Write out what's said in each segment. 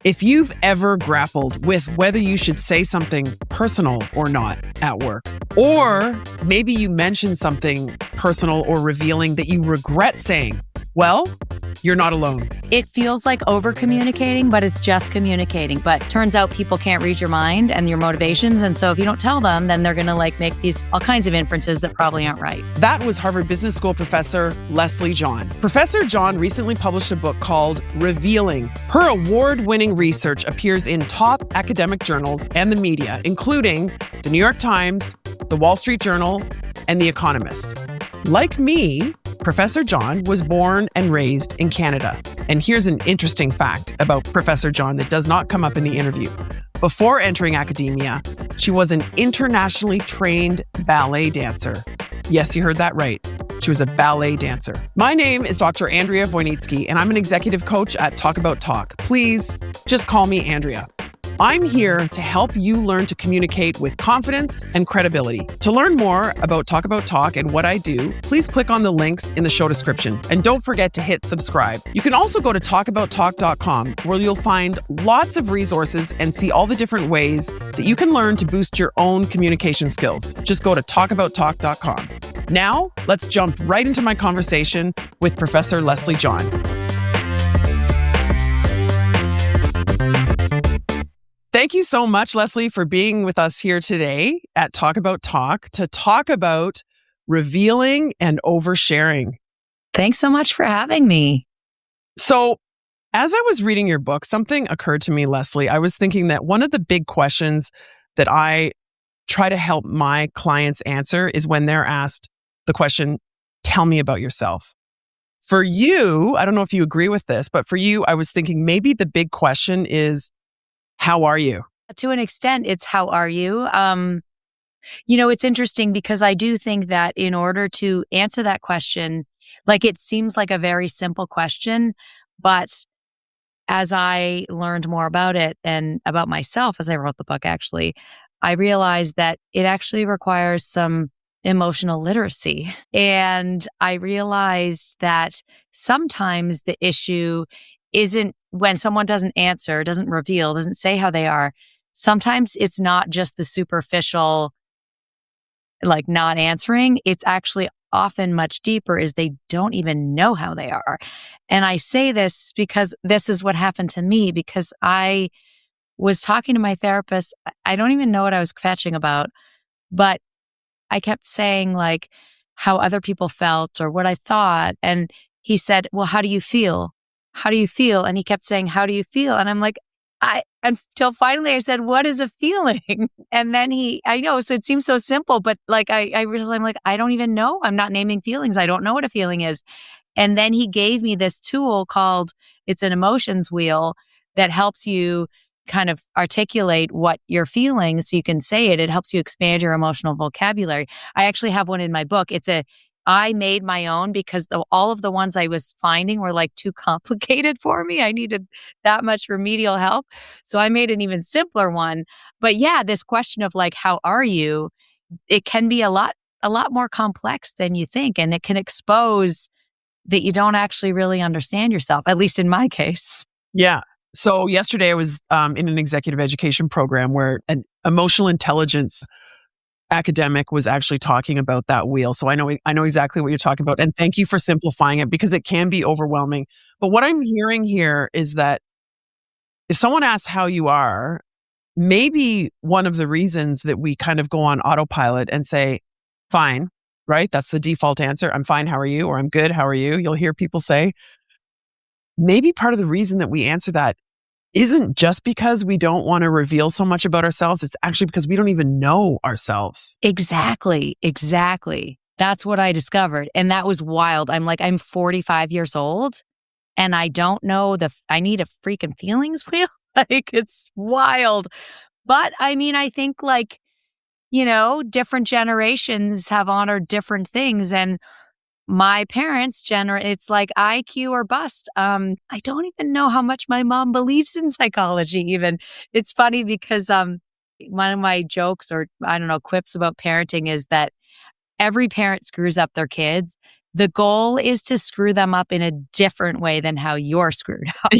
If you've ever grappled with whether you should say something personal or not at work, or maybe you mentioned something personal or revealing that you regret saying, well, you're not alone. It feels like over-communicating, but it's just communicating. But turns out people can't read your mind and your motivations. And so if you don't tell them, then they're going to make these all kinds of inferences that probably aren't right. That was Harvard Business School professor Leslie John. Professor John recently published a book called Revealing. Her award-winning research appears in top academic journals and the media, including the New York Times, the Wall Street Journal, and The Economist. Like me, Professor John was born and raised in Canada. And here's an interesting fact about Professor John that does not come up in the interview. Before entering academia, she was an internationally trained ballet dancer. Yes, you heard that right. She was a ballet dancer. My name is Dr. Andrea Wojnicki, and I'm an executive coach at Talk About Talk. Please just call me Andrea. I'm here to help you learn to communicate with confidence and credibility. To learn more about Talk About Talk and what I do, please click on the links in the show description. And don't forget to hit subscribe. You can also go to talkabouttalk.com, where you'll find lots of resources and see all the different ways that you can learn to boost your own communication skills. Just go to talkabouttalk.com. Now, let's jump right into my conversation with Professor Leslie John. Thank you so much, Leslie, for being with us here today at Talk About Talk to talk about revealing and oversharing. Thanks so much for having me. So, as I was reading your book, something occurred to me, Leslie. I was thinking that one of the big questions that I try to help my clients answer is when they're asked the question, tell me about yourself. For you, I don't know if you agree with this, but for you, I was thinking maybe the big question is, how are you? To an extent, it's how are you? It's interesting because I do think that in order to answer that question, it seems like a very simple question, but as I learned more about it and about myself as I wrote the book, actually, I realized that it actually requires some emotional literacy. And I realized that sometimes the issue isn't when someone doesn't answer, doesn't reveal, doesn't say how they are. Sometimes it's not just the superficial, not answering. It's actually often much deeper is they don't even know how they are. And I say this because this is what happened to me because I was talking to my therapist. I don't even know what I was fetching about, but I kept saying how other people felt or what I thought. And he said, well, how do you feel? How do you feel? And he kept saying, how do you feel? And I'm like, until finally I said, what is a feeling? And then I know, so it seems so simple, but I realized I don't even know. I'm not naming feelings. I don't know what a feeling is. And then he gave me this tool called, it's an emotions wheel that helps you kind of articulate what you're feeling so you can say it. It helps you expand your emotional vocabulary. I actually have one in my book. I made my own because all of the ones I was finding were too complicated for me. I needed that much remedial help. So I made an even simpler one. But yeah, this question of how are you? It can be a lot more complex than you think. And it can expose that you don't actually really understand yourself, at least in my case. Yeah. So yesterday I was in an executive education program where an emotional intelligence academic was actually talking about that wheel. So I know exactly what you're talking about. And thank you for simplifying it because it can be overwhelming. But what I'm hearing here is that if someone asks how you are, maybe one of the reasons that we kind of go on autopilot and say, fine, right? That's the default answer. I'm fine. How are you? Or I'm good. How are you? You'll hear people say, maybe part of the reason that we answer that isn't just because we don't want to reveal so much about ourselves. It's actually because we don't even know ourselves. Exactly. That's what I discovered. And that was wild. I'm 45 years old and I don't know I need a freaking feelings wheel. It's wild. But I think different generations have honored different things. And my parents' it's IQ or bust. I don't even know how much my mom believes in psychology even. It's funny because one of my jokes or quips about parenting is that every parent screws up their kids the goal is to screw them up in a different way than how you're screwed up.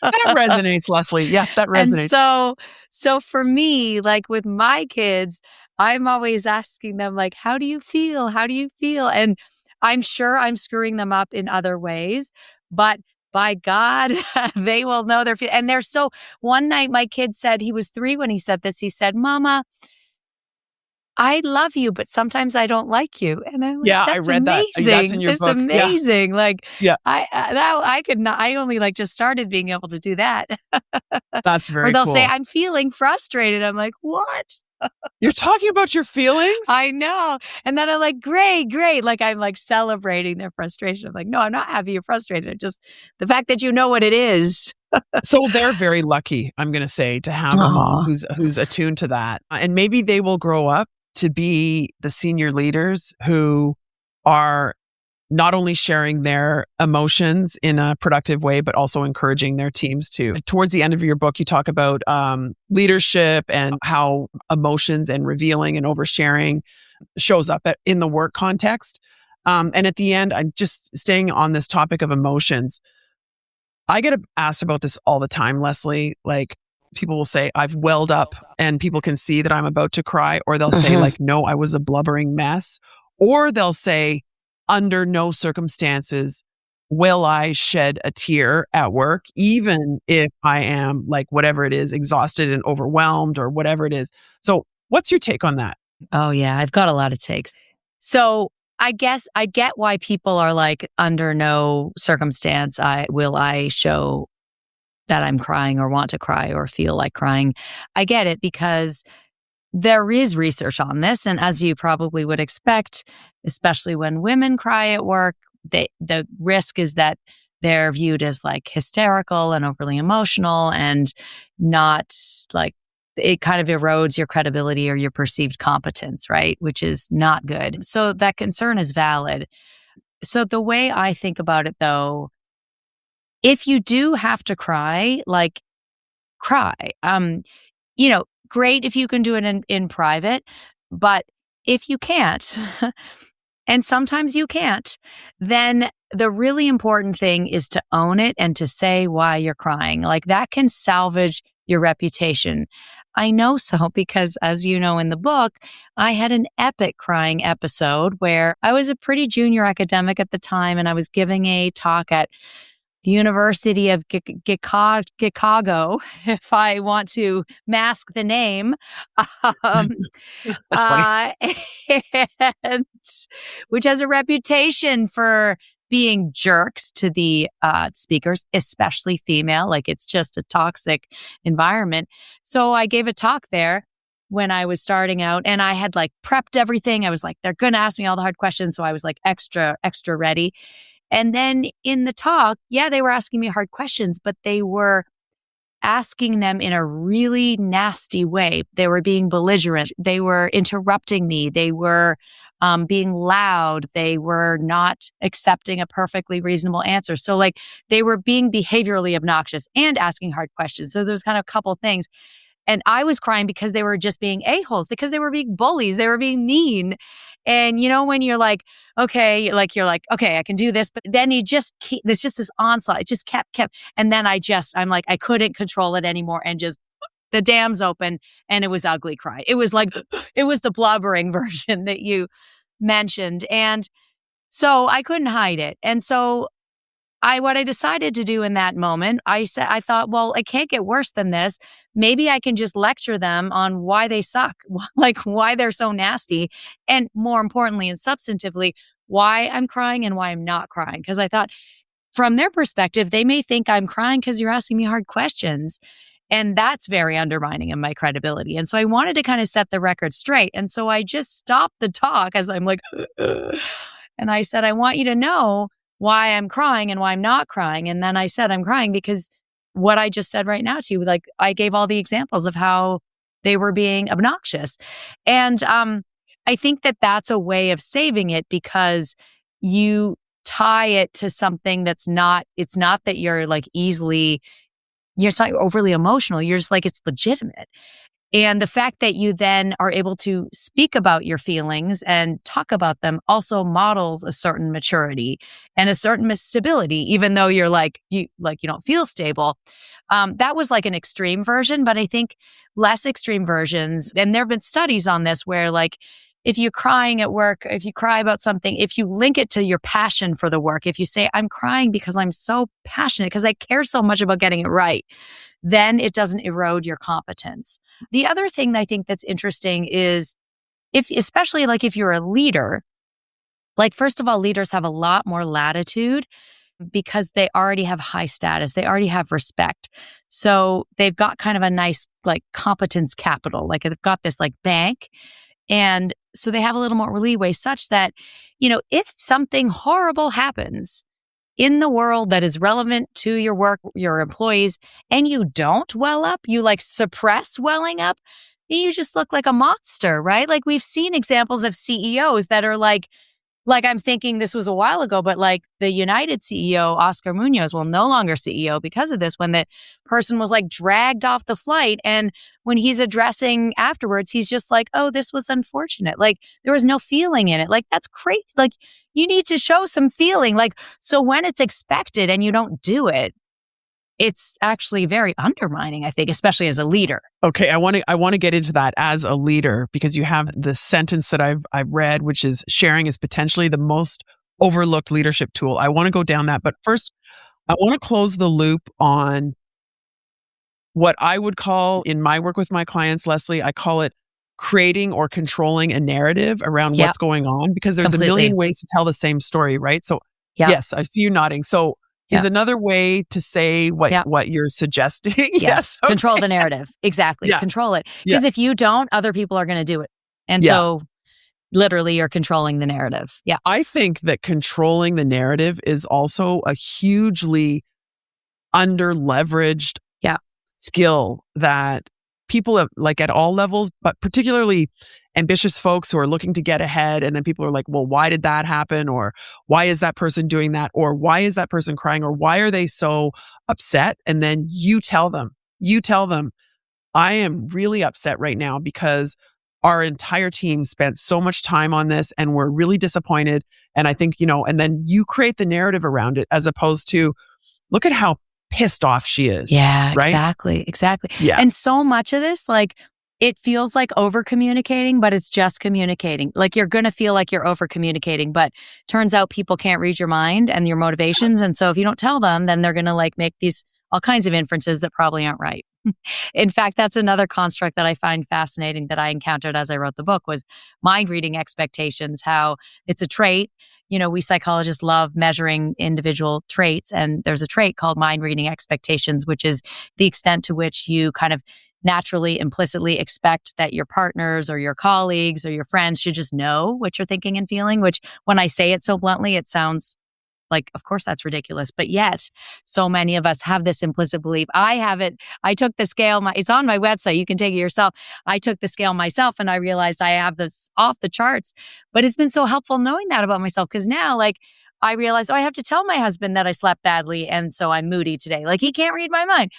That resonates, Leslie. Yeah, that And resonates. so for me, like with my kids, I'm always asking them like, how do you feel? How do you feel? And I'm sure I'm screwing them up in other ways, but by God, they will know their feel. And one night my kid said, he was 3 when he said this. He said, Mama, I love you, but sometimes I don't like you. And I'm like, Yeah, I that's read that. That's in amazing. your That's book. Yeah. amazing. Like Yeah. I could not, I only like just started being able to do that. That's Or very they'll cool. say, I'm feeling frustrated. I'm like, what? You're talking about your feelings? I know. And then I'm like, great. Like I'm like celebrating their frustration. I'm like, no, I'm not happy you're frustrated. Just the fact that you know what it is. So they're very lucky, I'm going to say, to have a mom who's attuned to that. And maybe they will grow up to be the senior leaders who are not only sharing their emotions in a productive way, but also encouraging their teams to. Towards the end of your book, you talk about leadership and how emotions and revealing and oversharing shows up in the work context. And at the end, I'm just staying on this topic of emotions. I get asked about this all the time, Leslie. Like, people will say, I've welled up and people can see that I'm about to cry. Or they'll say, like, no, I was a blubbering mess. Or they'll say, under no circumstances will I shed a tear at work, even if I am, like, whatever it is, exhausted and overwhelmed or whatever it is. So what's your take on that? Oh, yeah. I've got a lot of takes. So I guess I get why people are like, under no circumstance will I show that I'm crying or want to cry or feel like crying. I get it because there is research on this. And as you probably would expect, especially when women cry at work, the risk is that they're viewed as like hysterical and overly emotional and not like, it kind of erodes your credibility or your perceived competence, right? Which is not good. So that concern is valid. So the way I think about it though, if you do have to cry, like cry. Great if you can do it in private, but if you can't, and sometimes you can't, then the really important thing is to own it and to say why you're crying. Like that can salvage your reputation. I know so because, as you know in the book, I had an epic crying episode where I was a pretty junior academic at the time and I was giving a talk at the University of Chicago, if I want to mask the name, um, That's funny. and, which has a reputation for being jerks to the speakers, especially female. Like it's just a toxic environment. So I gave a talk there when I was starting out and I had like prepped everything. I was like, they're going to ask me all the hard questions. So I was like extra ready. And then in the talk, yeah, they were asking me hard questions, but they were asking them in a really nasty way. They were being belligerent. They were interrupting me. They were being loud. They were not accepting a perfectly reasonable answer. So like they were being behaviorally obnoxious and asking hard questions. So there's kind of a couple things. And I was crying because they were just being a-holes, because they were being bullies. They were being mean. And, when you're like, okay, okay, I can do this. But then there's just this onslaught. It just kept. And then I'm like, I couldn't control it anymore. And just the dams open and it was ugly cry. It was like, it was the blubbering version that you mentioned. And so I couldn't hide it. And so what I decided to do in that moment, I thought, well, it can't get worse than this. Maybe I can just lecture them on why they suck, like why they're so nasty. And more importantly and substantively, why I'm crying and why I'm not crying. Because I thought from their perspective, they may think I'm crying because you're asking me hard questions. And that's very undermining of my credibility. And so I wanted to kind of set the record straight. And so I just stopped the talk as I'm like, and I said, I want you to know why I'm crying and why I'm not crying. And then I said, I'm crying because what I just said right now to you, like I gave all the examples of how they were being obnoxious. And I think that that's a way of saving it because you tie it to something it's not that you're like you're just like overly emotional. You're just like, it's legitimate. And the fact that you then are able to speak about your feelings and talk about them also models a certain maturity and a certain stability, even though you're you don't feel stable. That was like an extreme version, but I think less extreme versions, and there have been studies on this where if you're crying at work, if you cry about something, if you link it to your passion for the work, if you say, I'm crying because I'm so passionate, because I care so much about getting it right, then it doesn't erode your competence. The other thing that I think that's interesting is especially if you're a leader, first of all, leaders have a lot more latitude because they already have high status. They already have respect. So they've got kind of a nice competence capital. They've got this bank. And so they have a little more leeway such that, if something horrible happens in the world that is relevant to your work, your employees, and you don't well up, you suppress welling up, you just look like a monster, right? We've seen examples of CEOs that are I'm thinking this was a while ago, but the United CEO, Oscar Munoz, no longer CEO because of this, when the person was dragged off the flight. And when he's addressing afterwards, he's just oh, this was unfortunate. There was no feeling in it. That's crazy. You need to show some feeling. So when it's expected and you don't do it, it's actually very undermining, I think, especially as a leader. Okay, I want to get into that as a leader, because you have the sentence that I've read, which is sharing is potentially the most overlooked leadership tool. I want to go down that, but first, I want to close the loop on what I would call, in my work with my clients, Leslie, I call it creating or controlling a narrative around what's going on, because there's Completely. a million ways to tell the same story, right? So yes, I see you nodding. So is another way to say what you're suggesting? Yes. Okay. Control the narrative. Exactly. Yeah. Control it. Because if you don't, other people are going to do it. And so literally you're controlling the narrative. Yeah. I think that controlling the narrative is also a hugely under-leveraged skill that people have, at all levels, but particularly ambitious folks who are looking to get ahead. And then people are well, why did that happen? Or why is that person doing that? Or why is that person crying? Or why are they so upset? And then you tell them, I am really upset right now because our entire team spent so much time on this and we're really disappointed. And I think, and then you create the narrative around it, as opposed to, look at how pissed off she is. Yeah, right? Exactly. Yeah. And so much of this, it feels like over communicating, but it's just communicating. You're going to feel like you're over communicating, but turns out people can't read your mind and your motivations. And so if you don't tell them, then they're going to make these all kinds of inferences that probably aren't right. In fact, that's another construct that I find fascinating that I encountered as I wrote the book was mind reading expectations, how it's a trait. We psychologists love measuring individual traits, and there's a trait called mind reading expectations, which is the extent to which you kind of naturally, implicitly expect that your partners or your colleagues or your friends should just know what you're thinking and feeling, which when I say it so bluntly, it sounds of course that's ridiculous. But yet, so many of us have this implicit belief. I have it. I took the scale. It's on my website. You can take it yourself. I took the scale myself and I realized I have this off the charts. But it's been so helpful knowing that about myself, because now, I realized, I have to tell my husband that I slept badly and so I'm moody today. He can't read my mind.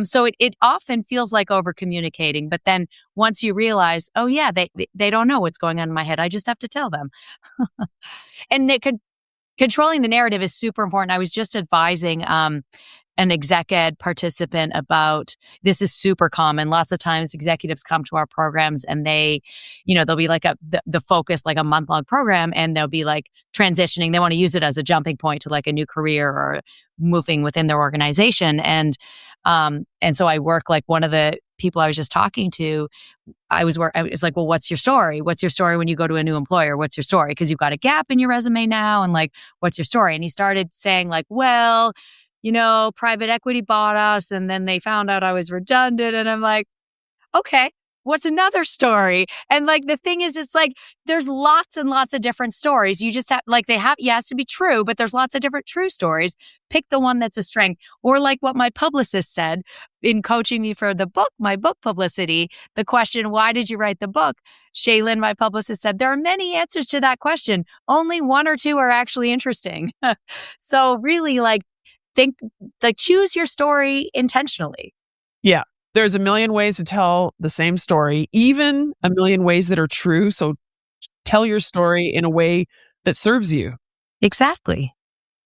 So it often feels like over communicating. But then once you realize, oh yeah, they don't know what's going on in my head. I just have to tell them. And controlling the narrative is super important. I was just advising an exec ed participant about, this is super common. Lots of times executives come to our programs and they'll be the focus, a month-long program, and they'll be transitioning. They want to use it as a jumping point to a new career or moving within their organization. And so I work, one of the people I was just talking to, I was well, what's your story? What's your story when you go to a new employer? What's your story? Because you've got a gap in your resume now. And what's your story? And he started saying well, private equity bought us and then they found out I was redundant. And I'm okay, what's another story? And the thing is, it's there's lots and lots of different stories. You just have, it has to be true, but there's lots of different true stories. Pick the one that's a strength. Or what my publicist said in coaching me for the book, my book publicity, the question, why did you write the book? Shaylin, my publicist, said, there are many answers to that question. Only one or two are actually interesting. So really, think, choose your story intentionally. Yeah. There's a million ways to tell the same story, even a million ways that are true. So tell your story in a way that serves you. Exactly.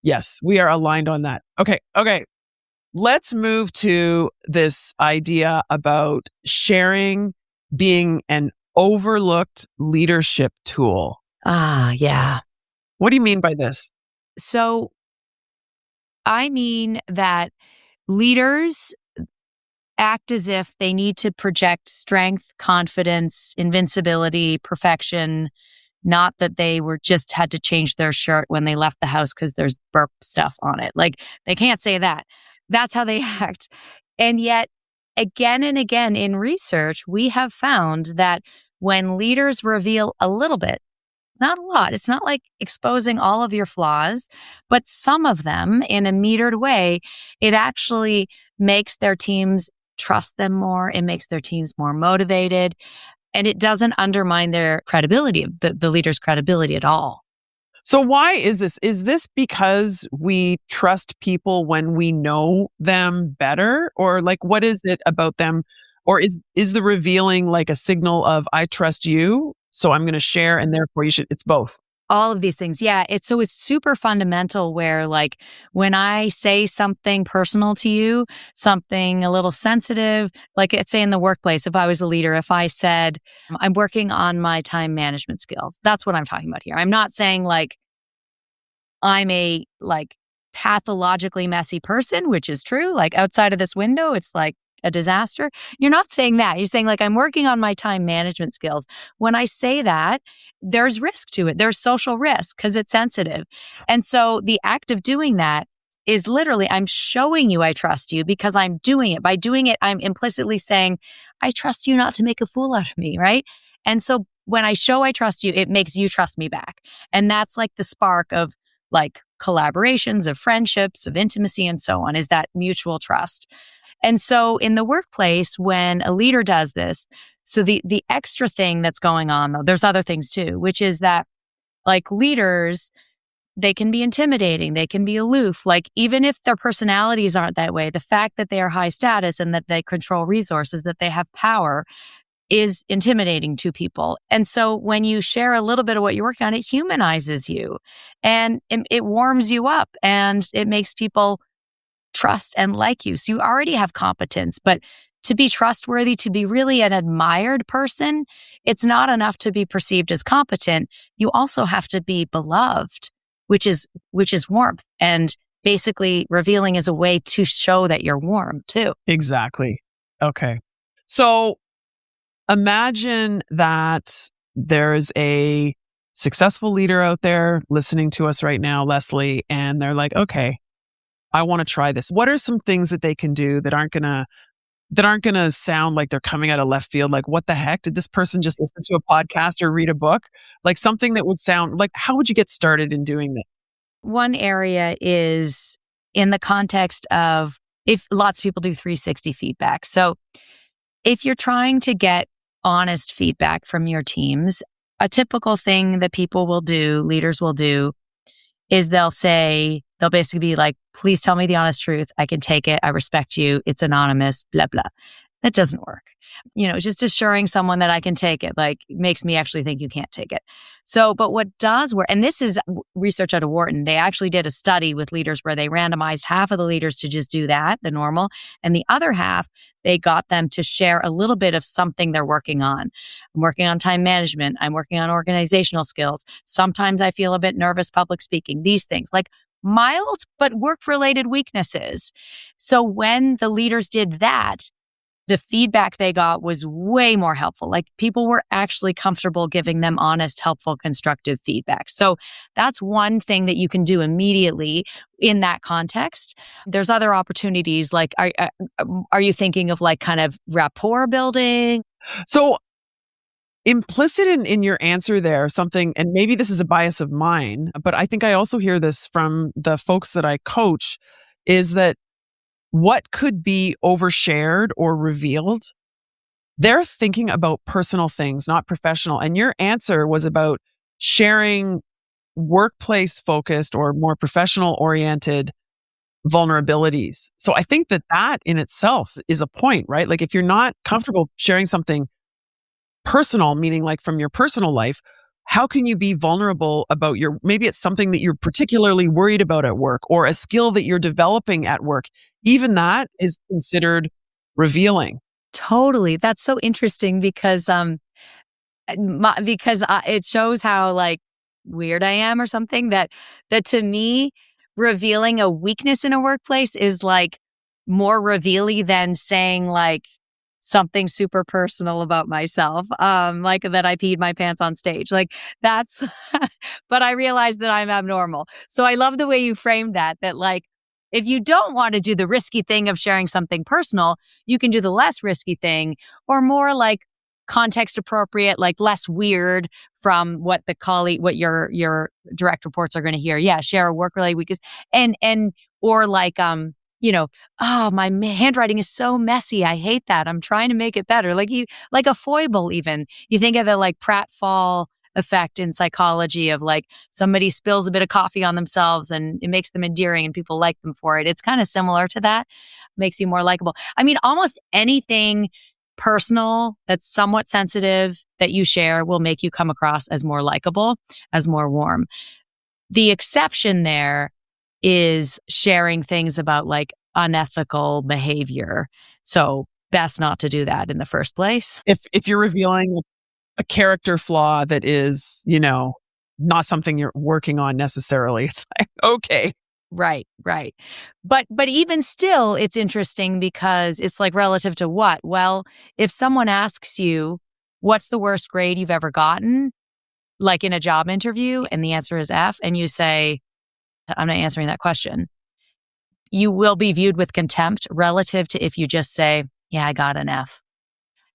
Yes, we are aligned on that. Okay. Let's move to this idea about sharing being an overlooked leadership tool. Yeah. What do you mean by this? So I mean that leaders act as if they need to project strength, confidence, invincibility, perfection, not that they were just had to change their shirt when they left the house because there's burp stuff on it. Like they can't say that. That's how they act. And yet, again and again in research, we have found that when leaders reveal a little bit, not a lot, it's not like exposing all of your flaws, but some of them in a metered way, it actually makes their teams trust them more. It makes their teams more motivated. And it doesn't undermine their credibility, the leader's credibility at all. So why is this? Is this because we trust people when we know them better? Or like, what is it about them? Or is the revealing like a signal of, I trust you, so I'm going to share and therefore you should, it's both. All of these things. Yeah. It's super fundamental where like when I say something personal to you, something a little sensitive, like let's say in the workplace, if I was a leader, if I said, I'm working on my time management skills, that's what I'm talking about here. I'm not saying like I'm a like pathologically messy person, which is true. Like outside of this window, it's like a disaster. You're not saying that. You're saying like, I'm working on my time management skills. When I say that, there's risk to it. There's social risk because it's sensitive. And so the act of doing that is literally, I'm showing you I trust you because I'm doing it. By doing it, I'm implicitly saying, I trust you not to make a fool out of me, right? And so when I show I trust you, it makes you trust me back. And that's like the spark of like collaborations, of friendships, of intimacy, and so on, is that mutual trust. And so in the workplace, when a leader does this, so the extra thing that's going on, though, there's other things too, which is that like leaders, they can be intimidating, they can be aloof. Like even if their personalities aren't that way, the fact that they are high status and that they control resources, that they have power is intimidating to people. And so when you share a little bit of what you're working on, it humanizes you and it warms you up and it makes people trust and like you. So you already have competence, but to be trustworthy, to be really an admired person, it's not enough to be perceived as competent. You also have to be beloved, which is warmth. And basically revealing is a way to show that you're warm too. Exactly. Okay. So imagine that there's a successful leader out there listening to us right now, Leslie, and they're like, okay, I want to try this. What are some things that they can do that aren't gonna sound like they're coming out of left field? Like, what the heck? Did this person just listen to a podcast or read a book? Like something that would sound like, how would you get started in doing this? One area is in the context of if lots of people do 360 feedback. So if you're trying to get honest feedback from your teams, a typical thing that people will do, leaders will do, is they'll basically be like, please tell me the honest truth. I can take it. I respect you. It's anonymous, blah, blah. That doesn't work. Just assuring someone that I can take it, like makes me actually think you can't take it. So, but what does work, and this is research out of Wharton, they actually did a study with leaders where they randomized half of the leaders to just do that, the normal, and the other half, they got them to share a little bit of something they're working on. I'm working on time management. I'm working on organizational skills. Sometimes I feel a bit nervous public speaking, these things like mild, but work-related weaknesses. So when the leaders did that, the feedback they got was way more helpful. Like people were actually comfortable giving them honest, helpful, constructive feedback. So that's one thing that you can do immediately in that context. There's other opportunities. Like, are you thinking of like kind of rapport building? So implicit in your answer there, something, and maybe this is a bias of mine, but I think I also hear this from the folks that I coach, is that what could be overshared or revealed, they're thinking about personal things, not professional. And your answer was about sharing workplace focused or more professional oriented vulnerabilities. So I think that that in itself is a point, right? Like if you're not comfortable sharing something personal, meaning like from your personal life, how can you be vulnerable about maybe it's something that you're particularly worried about at work or a skill that you're developing at work. Even that is considered revealing. Totally. That's so interesting because it shows how like weird I am or something that to me revealing a weakness in a workplace is like more revealy than saying like something super personal about myself, like that I peed my pants on stage. Like that's, but I realized that I'm abnormal. So I love the way you framed that like, if you don't want to do the risky thing of sharing something personal, you can do the less risky thing or more like context appropriate, like less weird from what what your direct reports are going to hear. Yeah. Share a work related weakness or like, oh, my handwriting is so messy. I hate that. I'm trying to make it better. Like a foible, even. You think of the like pratfall effect in psychology of like somebody spills a bit of coffee on themselves and it makes them endearing and people like them for it. It's kind of similar to that. Makes you more likable. I mean, almost anything personal that's somewhat sensitive that you share will make you come across as more likable, as more warm. The exception there is sharing things about like unethical behavior. So best not to do that in the first place. If you're revealing a character flaw that is, not something you're working on necessarily, it's like, okay. Right. But even still, it's interesting because it's like relative to what? Well, if someone asks you, what's the worst grade you've ever gotten? Like in a job interview, and the answer is F, and you say, I'm not answering that question. You will be viewed with contempt relative to if you just say, yeah, I got an F.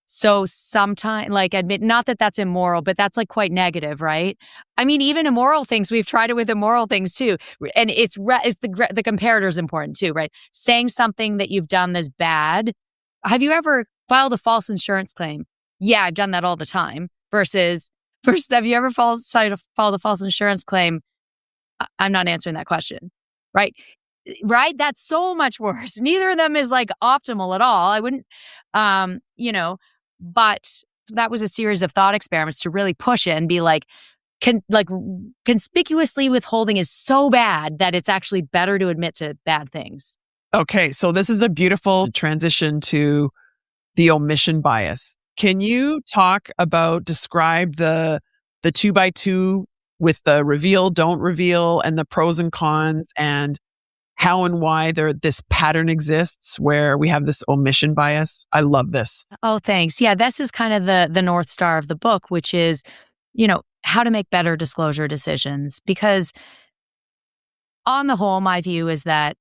So sometimes, like admit, not that that's immoral, but that's like quite negative, right? I mean, even immoral things, we've tried it with immoral things too. And it's the comparator is important too, right? Saying something that you've done that's bad. Have you ever filed a false insurance claim? Yeah, I've done that all the time. Versus have you ever filed a false insurance claim? I'm not answering that question, right? Right? That's so much worse. Neither of them is like optimal at all. I wouldn't, but that was a series of thought experiments to really push it and be like, conspicuously withholding is so bad that it's actually better to admit to bad things. Okay. So this is a beautiful transition to the omission bias. Can you describe the 2x2 with the reveal, don't reveal, and the pros and cons, and how and why this pattern exists where we have this omission bias? I love this. Oh, thanks. Yeah, this is kind of the North Star of the book, which is, how to make better disclosure decisions. Because on the whole, my view is that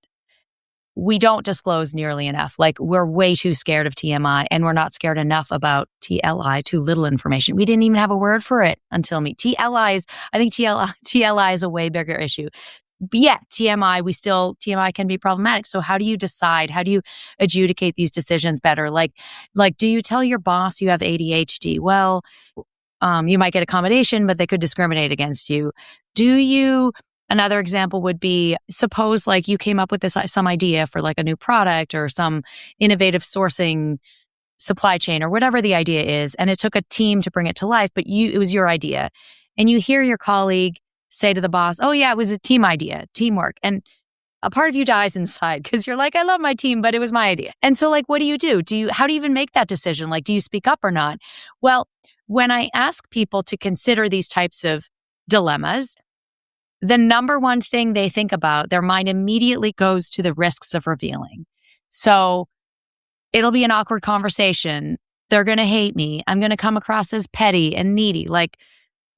we don't disclose nearly enough. Like we're way too scared of TMI and we're not scared enough about TLI, too little information. We didn't even have a word for it until me. I think TLI is a way bigger issue. But yeah, TMI can be problematic. So how do you decide? How do you adjudicate these decisions better? Like, do you tell your boss you have ADHD? Well, you might get accommodation, but they could discriminate against you. Another example would be, suppose like you came up with some idea for like a new product or some innovative sourcing supply chain or whatever the idea is, and it took a team to bring it to life, but it was your idea. And you hear your colleague say to the boss, oh yeah, it was a team idea, teamwork. And a part of you dies inside because you're like, I love my team, but it was my idea. And so like, what do you do? How do you even make that decision? Like, do you speak up or not? Well, when I ask people to consider these types of dilemmas, the number one thing they think about, their mind immediately goes to the risks of revealing. So it'll be an awkward conversation. They're going to hate me. I'm going to come across as petty and needy, like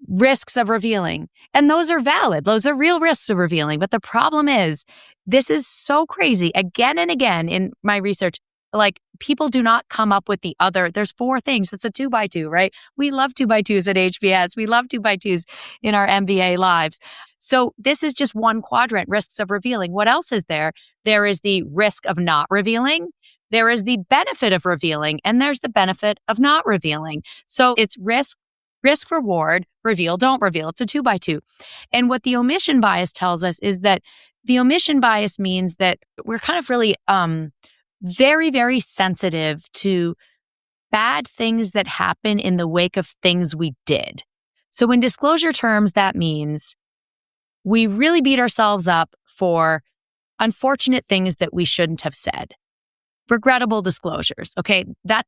risks of revealing. And those are valid. Those are real risks of revealing. But the problem is, this is so crazy. Again and again in my research, like people do not come up with there's 4 things. It's a 2x2, right? We love 2x2s at HBS. We love 2x2s in our MBA lives. So this is just one quadrant, risks of revealing. What else is there? There is the risk of not revealing. There is the benefit of revealing, and there's the benefit of not revealing. So it's risk, reward, reveal, don't reveal. It's a 2x2. And what the omission bias tells us is that the omission bias means that we're kind of really very, very sensitive to bad things that happen in the wake of things we did. So in disclosure terms, that means we really beat ourselves up for unfortunate things that we shouldn't have said. Regrettable disclosures, okay?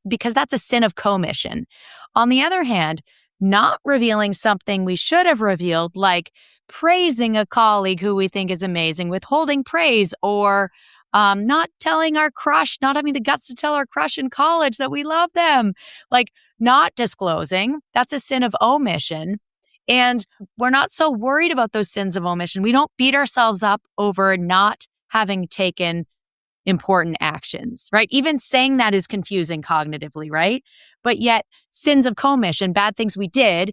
Because that's a sin of commission. On the other hand, not revealing something we should have revealed, like praising a colleague who we think is amazing, withholding praise, or not telling our crush, not having the guts to tell our crush in college that we love them, like not disclosing, that's a sin of omission. And we're not so worried about those sins of omission. We don't beat ourselves up over not having taken important actions, right? Even saying that is confusing cognitively, right? But yet sins of commission, bad things we did,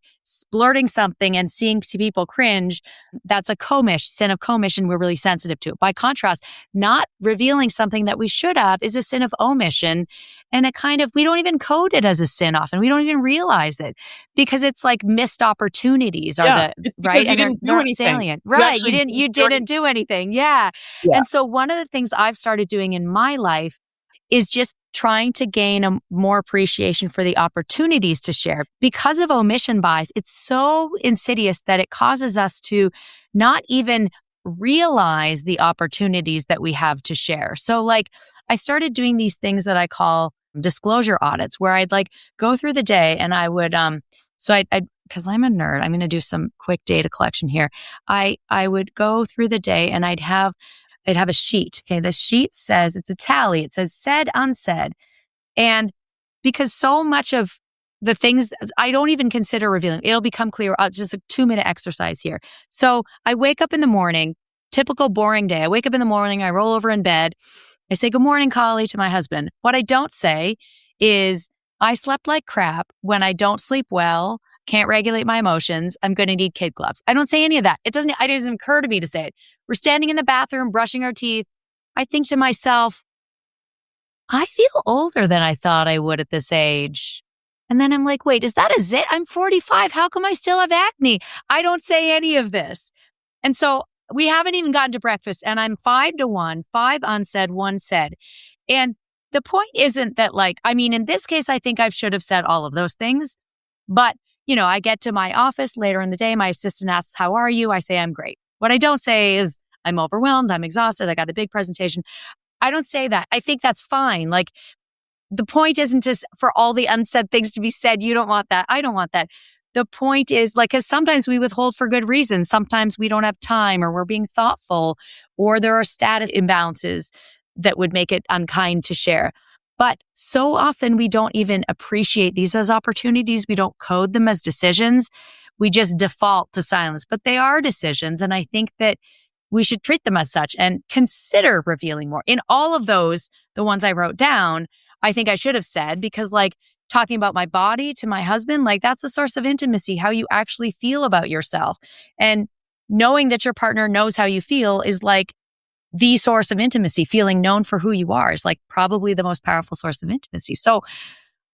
blurting something and seeing people cringe, that's a sin of commission we're really sensitive to. By contrast, not revealing something that we should have is a sin of omission. And we don't even code it as a sin often. We don't even realize it because it's like missed opportunities right? You didn't do anything. Salient. Right. You didn't do anything. Yeah. And so one of the things I've started doing in my life is just trying to gain a more appreciation for the opportunities to share. Because of omission bias, it's so insidious that it causes us to not even realize the opportunities that we have to share. So I started doing these things that I call disclosure audits, where I'd go through the day and I would, because I'm a nerd, I'm going to do some quick data collection here. I would go through the day and I'd have a sheet. Okay. The sheet says, it's a tally. It says said, unsaid. And because so much of the things I don't even consider revealing, it'll become clear. Just a 2-minute exercise here. So I wake up in the morning, typical boring day. I wake up in the morning, I roll over in bed. I say, good morning, Collie, to my husband. What I don't say is I slept like crap. When I don't sleep well, can't regulate my emotions, I'm going to need kid gloves. I don't say any of that. It doesn't occur to me to say it. We're standing in the bathroom, brushing our teeth. I think to myself, I feel older than I thought I would at this age. And then I'm like, wait, is that a zit? I'm 45. How come I still have acne? I don't say any of this. And so we haven't even gotten to breakfast and I'm 5-1, 5 unsaid, 1 said. And the point isn't that in this case, I think I should have said all of those things. But, I get to my office later in the day. My assistant asks, how are you? I say, I'm great. What I don't say is I'm overwhelmed. I'm exhausted. I got a big presentation. I don't say that. I think that's fine. The point isn't for all the unsaid things to be said. You don't want that. I don't want that. The point is because sometimes we withhold for good reasons. Sometimes we don't have time or we're being thoughtful or there are status imbalances that would make it unkind to share. But so often we don't even appreciate these as opportunities. We don't code them as decisions. We just default to silence, but they are decisions. And I think that we should treat them as such and consider revealing more. In all of those, the ones I wrote down, I think I should have said, because talking about my body to my husband, that's a source of intimacy, how you actually feel about yourself. And knowing that your partner knows how you feel is the source of intimacy. Feeling known for who you are is probably the most powerful source of intimacy. So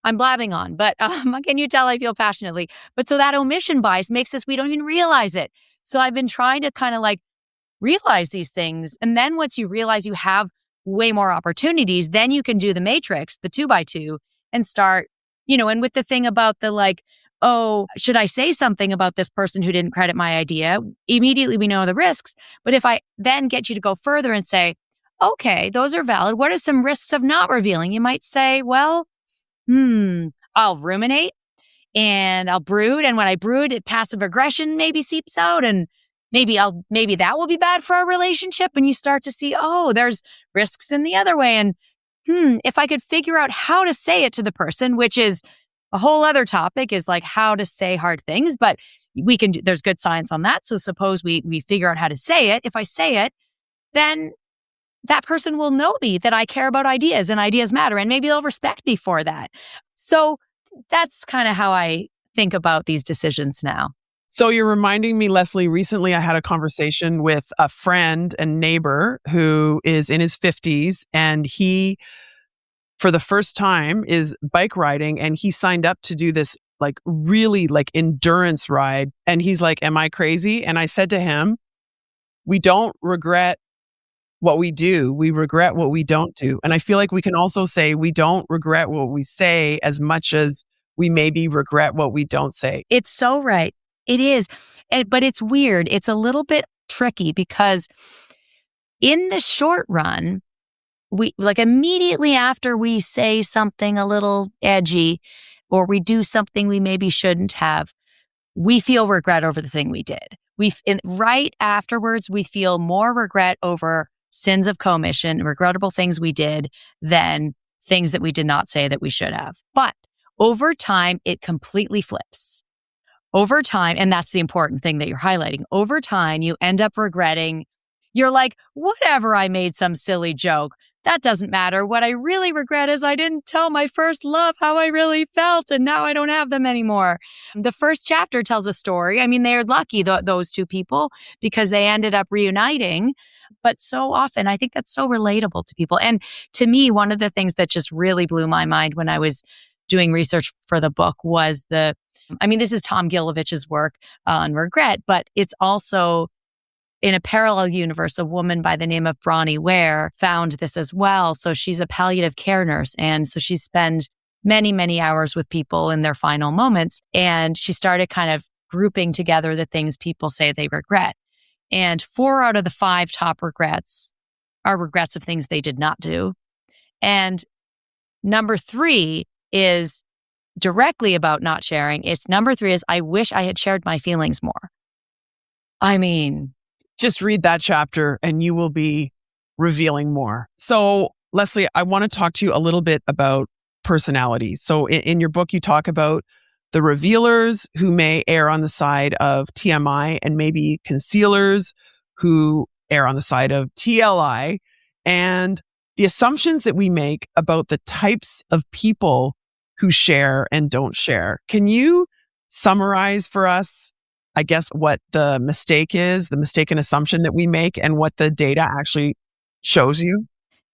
I'm blabbing on, but can you tell I feel passionately? But so that omission bias makes us, we don't even realize it. So I've been trying to kind of realize these things. And then once you realize you have way more opportunities, then you can do the matrix, the 2x2, and start, and with the thing about the oh, should I say something about this person who didn't credit my idea? Immediately we know the risks. But if I then get you to go further and say, okay, those are valid. What are some risks of not revealing? You might say, well, I'll ruminate and I'll brood. And when I brood, passive aggression maybe seeps out and maybe that will be bad for our relationship. And you start to see, oh, there's risks in the other way. And if I could figure out how to say it to the person, which is a whole other topic, is how to say hard things, but we can do, there's good science on that. So suppose we figure out how to say it. If I say it, then that person will know me, that I care about ideas and ideas matter. And maybe they'll respect me for that. So that's kind of how I think about these decisions now. So you're reminding me, Leslie, recently I had a conversation with a friend and neighbor who is in his 50s, and he, for the first time, is bike riding, and he signed up to do this really endurance ride. And he's like, am I crazy? And I said to him, we don't regret what we do. We regret what we don't do. And I feel like we can also say we don't regret what we say as much as we maybe regret what we don't say. It's so right. It is. But it's weird. It's a little bit tricky because in the short run, we like immediately after we say something a little edgy or we do something we maybe shouldn't have, we feel regret over the thing we did. Right afterwards, we feel more regret over sins of commission, regrettable things we did than things that we did not say that we should have. But over time, it completely flips. Over time, and that's the important thing that you're highlighting, over time, you end up regretting. You're like, whatever, I made some silly joke. That doesn't matter. What I really regret is I didn't tell my first love how I really felt, and now I don't have them anymore. The first chapter tells a story. I mean, they're lucky, those two people, because they ended up reuniting. But so often, I think that's so relatable to people. And to me, one of the things that just really blew my mind when I was doing research for the book was this is Tom Gilovich's work on regret, but it's also in a parallel universe, a woman by the name of Bronnie Ware found this as well. So she's a palliative care nurse. And so she spent many, many hours with people in their final moments. And she started kind of grouping together the things people say they regret. And 4 out of the 5 top regrets are regrets of things they did not do. And number 3 is directly about not sharing. Number 3 is, I wish I had shared my feelings more. I mean, just read that chapter and you will be revealing more. So, Leslie, I want to talk to you a little bit about personalities. So in your book, you talk about the revealers who may err on the side of TMI and maybe concealers who err on the side of TLI, and the assumptions that we make about the types of people who share and don't share. Can you summarize for us, I guess, what the mistake is, the mistaken assumption that we make, and what the data actually shows you?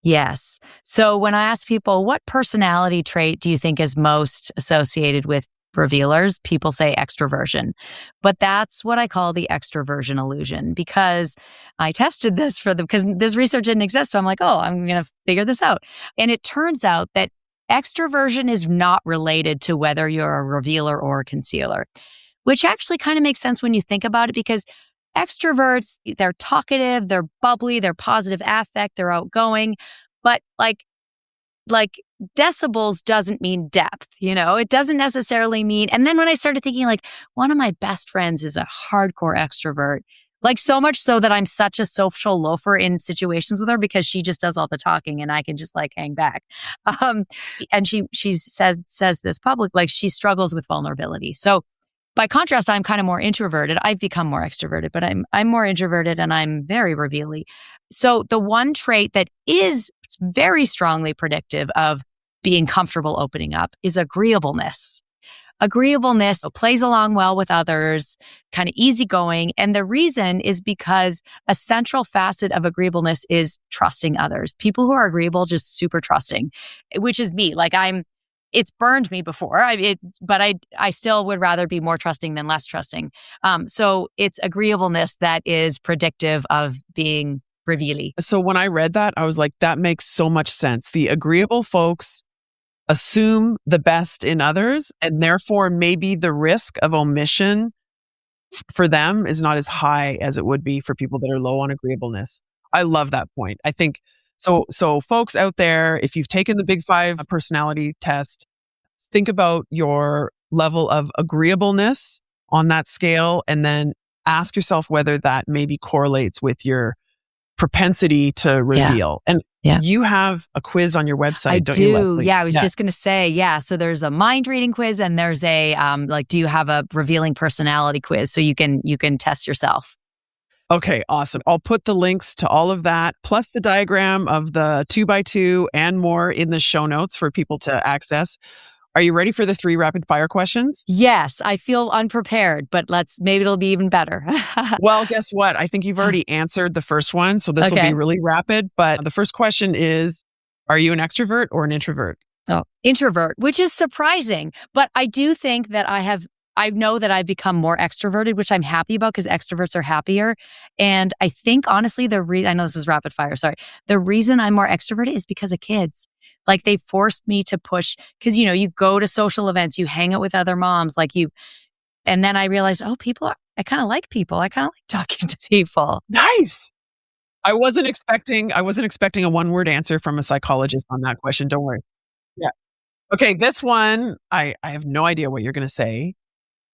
Yes. So when I ask people, what personality trait do you think is most associated with revealers? People say extroversion. But that's what I call the extroversion illusion, because I tested this because this research didn't exist. So I'm like, I'm going to figure this out. And it turns out that extroversion is not related to whether you're a revealer or a concealer, which actually kind of makes sense when you think about it, because extroverts, they're talkative, they're bubbly, they're positive affect, they're outgoing, but like decibels doesn't mean depth, it doesn't necessarily mean. And then when I started thinking, like, one of my best friends is a hardcore extrovert, like so much so that I'm such a social loafer in situations with her because she just does all the talking and I can just like hang back. And she says this public, like she struggles with vulnerability. So by contrast, I'm kind of more introverted. I've become more extroverted, but I'm more introverted and I'm very revealy. So the one trait that is very strongly predictive of being comfortable opening up is agreeableness. Agreeableness plays along well with others, kind of easygoing. And the reason is because a central facet of agreeableness is trusting others. People who are agreeable, just super trusting, which is me. Like it's burned me before, but I still would rather be more trusting than less trusting. So it's agreeableness that is predictive of being revealy. So when I read that, I was like, that makes so much sense. The agreeable folks assume the best in others, and therefore maybe the risk of omission for them is not as high as it would be for people that are low on agreeableness. I love that point. I think so folks out there, if you've taken the Big 5 personality test, think about your level of agreeableness on that scale and then ask yourself whether that maybe correlates with your propensity to reveal. And you have a quiz on your website, don't you, Leslie? Yeah, I was just going to say, so there's a mind reading quiz and there's a, do you have a revealing personality quiz? So you can test yourself. Okay, awesome. I'll put the links to all of that, plus the diagram of the 2x2 and more in the show notes for people to access. Are you ready for the 3 rapid fire questions? Yes, I feel unprepared, but maybe it'll be even better. Well, guess what? I think you've already answered the first one, so this will be really rapid. But the first question is, are you an extrovert or an introvert? Oh, introvert, which is surprising. But I do think that I have I know that I've become more extroverted, which I'm happy about because extroverts are happier. And I think honestly, I know this is rapid fire, sorry. The reason I'm more extroverted is because of kids. Like they forced me to push because, you go to social events, you hang out with other moms, and then I realized, I kind of like people. I kind of like talking to people. Nice. I wasn't expecting a one-word answer from a psychologist on that question. Don't worry. Yeah. Okay, this one, I have no idea what you're going to say.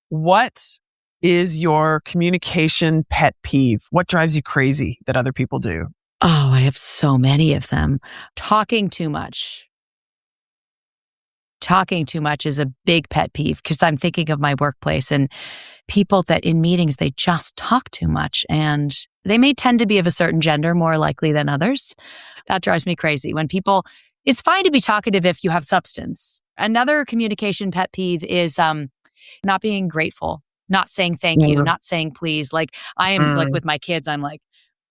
What is your communication pet peeve? What drives you crazy that other people do? Oh, I have so many of them. Talking too much. Talking too much is a big pet peeve because I'm thinking of my workplace and people that in meetings, they just talk too much and they may tend to be of a certain gender more likely than others. That drives me crazy when it's fine to be talkative if you have substance. Another communication pet peeve is not being grateful, not saying thank you, not saying please. Like I am like with my kids, I'm like,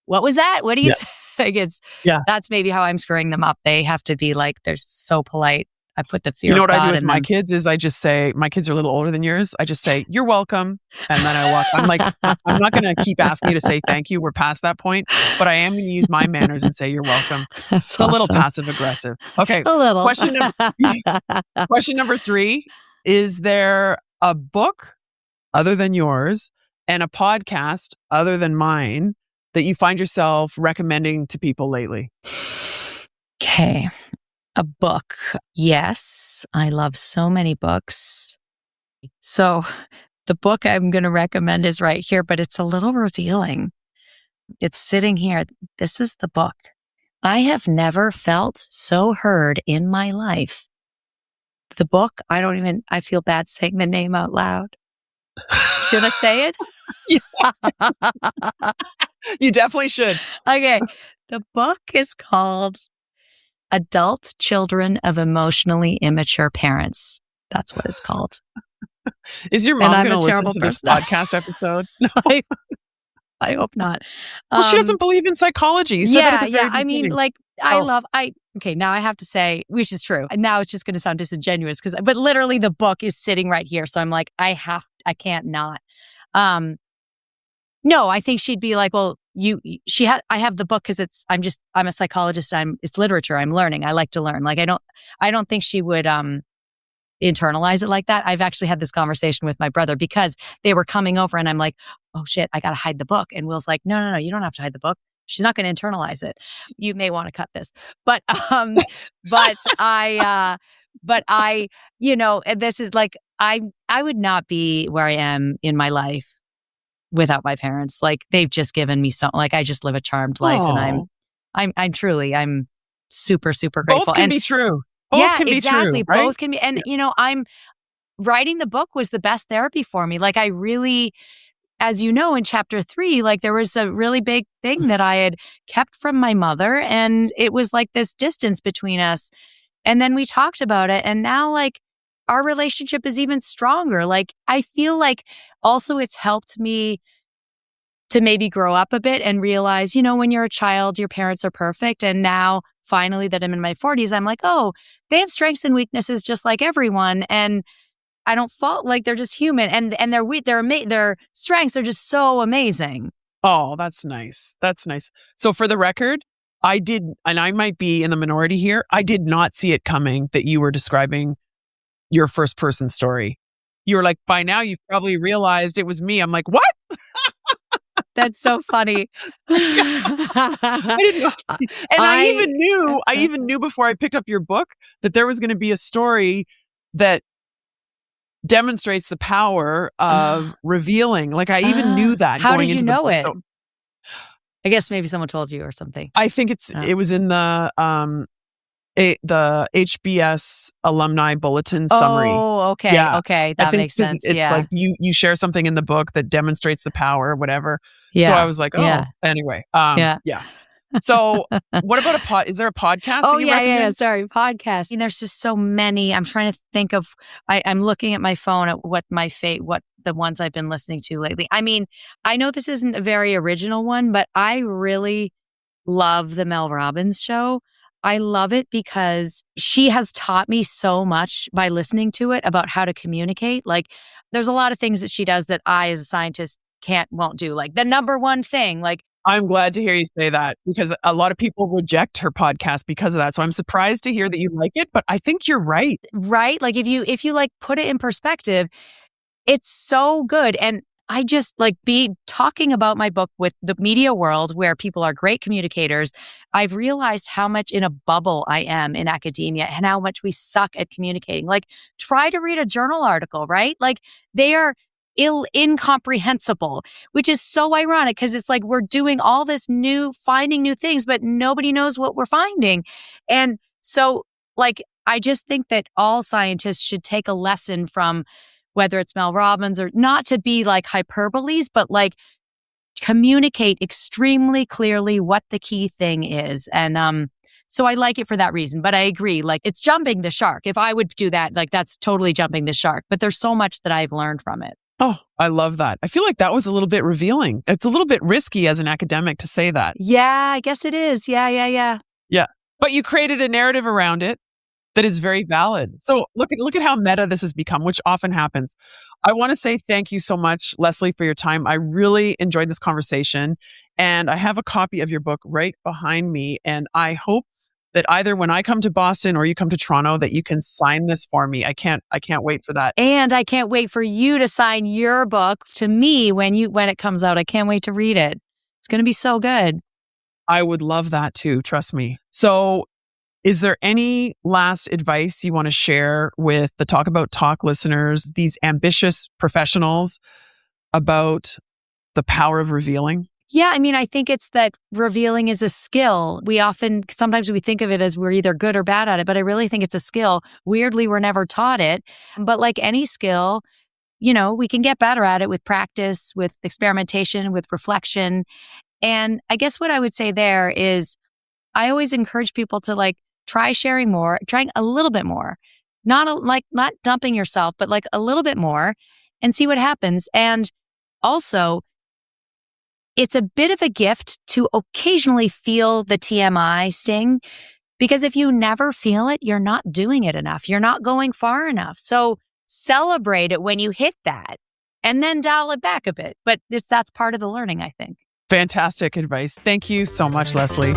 what was that? What do you say? That's maybe how I'm screwing them up. They have to be like, they're so polite. I put the fear You know of what God I do with in my them. kids is I just say, my kids are a little older than yours. I just say, you're welcome. And then I walk. I'm like, I'm not going to keep asking you to say thank you. We're past that point. But I am going to use my manners and say, you're welcome. That's It's a little awesome. passive aggressive. Okay. A little. Question number 3. Is there a book other than yours and a podcast other than mine that you find yourself recommending to people lately? Okay. A book. Yes. I love so many books. So the book I'm going to recommend is right here, but it's a little revealing. It's sitting here. This is the book. I have never felt so heard in my life. The book, I feel bad saying the name out loud. Should I say it? You definitely should. Okay. The book is called Adult Children of Emotionally Immature Parents. That's what it's called. Is your mom going to listen to this podcast episode? No. I hope not. Well, she doesn't believe in psychology. You said that at the very beginning. Okay, now I have to say, which is true. Now it's just going to sound disingenuous but literally the book is sitting right here. So I'm like, I can't not. No, I think she'd be like, well, I have the book because I'm a psychologist. It's literature. I'm learning. I like to learn. Like, I don't think she would, internalize it like that. I've actually had this conversation with my brother because they were coming over and I'm like, oh shit, I got to hide the book. And Will's like, no, you don't have to hide the book. She's not going to internalize it. You may want to cut this, but and this is like, I would not be where I am in my life without my parents. Like they've just given me I just live a charmed life. Aww. And I'm super, super grateful. Both can be true. Both can be true, right? Both can be. And, I'm writing the book was the best therapy for me. Like I really, as you know, in chapter 3, like there was a really big thing that I had kept from my mother and it was like this distance between us. And then we talked about it. And now like our relationship is even stronger. Like I feel like also it's helped me to maybe grow up a bit and realize, when you're a child, your parents are perfect. And now finally that I'm in my 40s, I'm like, oh, they have strengths and weaknesses just like everyone. And I don't fault, like they're just human and their strengths are just so amazing. Oh, that's nice. That's nice. So for the record, I did, and I might be in the minority here, I did not see it coming that you were describing your first person story. You were like, by now you've probably realized it was me. I'm like, what? That's so funny. I didn't know. And I even knew before I picked up your book that there was going to be a story that demonstrates the power of revealing. Like I even knew that. How did you know it? So, I guess maybe someone told you or something. I think it was in the HBS alumni bulletin summary. Oh, okay. Yeah. Okay. That makes sense. It's like you share something in the book that demonstrates the power or whatever. Yeah. So I was like, anyway. Yeah. So what about is there a podcast? Oh, yeah. Sorry. Podcast. I mean, there's just so many. I'm trying to think of, I'm looking at my phone at what the ones I've been listening to lately. I mean, I know this isn't a very original one, but I really love the Mel Robbins show. I love it because she has taught me so much by listening to it about how to communicate. Like, there's a lot of things that she does that I, as a scientist, won't do. Like the number one thing, like, I'm glad to hear you say that because a lot of people reject her podcast because of that. So I'm surprised to hear that you like it, but I think you're right. right? Like if you like put it in perspective, it's so good. And I just like be talking about my book with the media world where people are great communicators. I've realized how much in a bubble I am in academia and how much we suck at communicating. Like, try to read a journal article, right? Like, they are incomprehensible, which is so ironic because it's like we're doing all this finding new things, but nobody knows what we're finding. And so, like, I just think that all scientists should take a lesson from whether it's Mel Robbins, or not to be like hyperboles, but like communicate extremely clearly what the key thing is. And so I like it for that reason. But I agree, like, it's jumping the shark. If I would do that, like, that's totally jumping the shark. But there's so much that I've learned from it. Oh, I love that. I feel like that was a little bit revealing. It's a little bit risky as an academic to say that. Yeah, I guess it is. Yeah. Yeah. But you created a narrative around it that is very valid. So look at how meta this has become, which often happens. I want to say thank you so much, Leslie, for your time. I really enjoyed this conversation, and I have a copy of your book right behind me. And I hope that either when I come to Boston or you come to Toronto, that you can sign this for me. I can't wait for that. And I can't wait for you to sign your book to me when it comes out. I can't wait to read it. It's going to be so good. I would love that too. Trust me. So, is there any last advice you want to share with the Talk About Talk listeners, these ambitious professionals, about the power of revealing? Yeah, I mean, I think it's that revealing is a skill. Sometimes we think of it as we're either good or bad at it, but I really think it's a skill. Weirdly, we're never taught it. But like any skill, we can get better at it with practice, with experimentation, with reflection. And I guess what I would say there is I always encourage people to like try sharing more, trying a little bit more, not dumping yourself, but like a little bit more, and see what happens. And also, it's a bit of a gift to occasionally feel the TMI sting, because if you never feel it, you're not doing it enough. You're not going far enough. So celebrate it when you hit that and then dial it back a bit. But that's part of the learning, I think. Fantastic advice. Thank you so much, Leslie.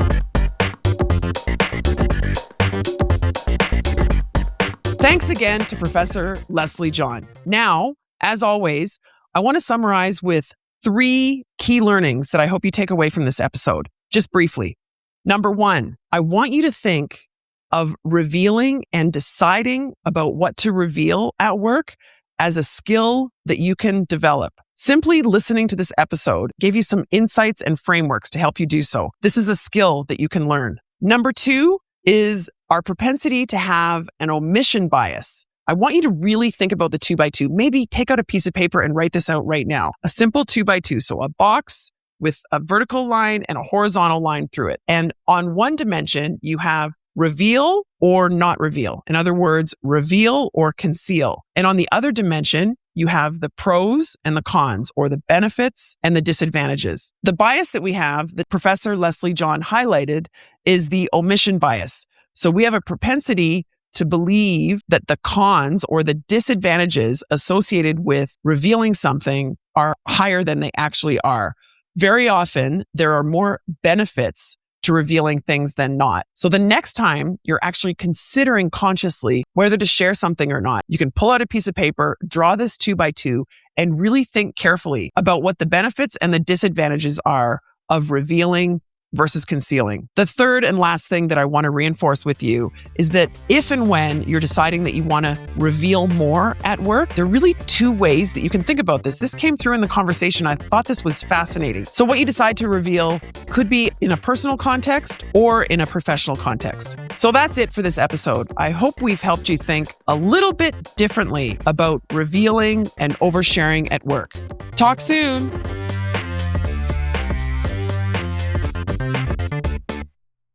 Thanks again to Professor Leslie John. Now, as always, I want to summarize with 3 key learnings that I hope you take away from this episode, just briefly. Number 1, I want you to think of revealing and deciding about what to reveal at work as a skill that you can develop. Simply listening to this episode gave you some insights and frameworks to help you do so. This is a skill that you can learn. Number 2 is our propensity to have an omission bias. I want you to really think about the 2x2. Maybe take out a piece of paper and write this out right now. A simple 2x2. So a box with a vertical line and a horizontal line through it. And on one dimension, you have reveal or not reveal. In other words, reveal or conceal. And on the other dimension, you have the pros and the cons, or the benefits and the disadvantages. The bias that we have, that Professor Leslie John highlighted, is the omission bias. So we have a propensity to believe that the cons or the disadvantages associated with revealing something are higher than they actually are. Very often, there are more benefits to revealing things than not. So the next time you're actually considering consciously whether to share something or not, you can pull out a piece of paper, draw this 2x2, and really think carefully about what the benefits and the disadvantages are of revealing versus concealing. The third and last thing that I want to reinforce with you is that if and when you're deciding that you want to reveal more at work, there are really 2 ways that you can think about this. This came through in the conversation. I thought this was fascinating. So what you decide to reveal could be in a personal context or in a professional context. So that's it for this episode. I hope we've helped you think a little bit differently about revealing and oversharing at work. Talk soon.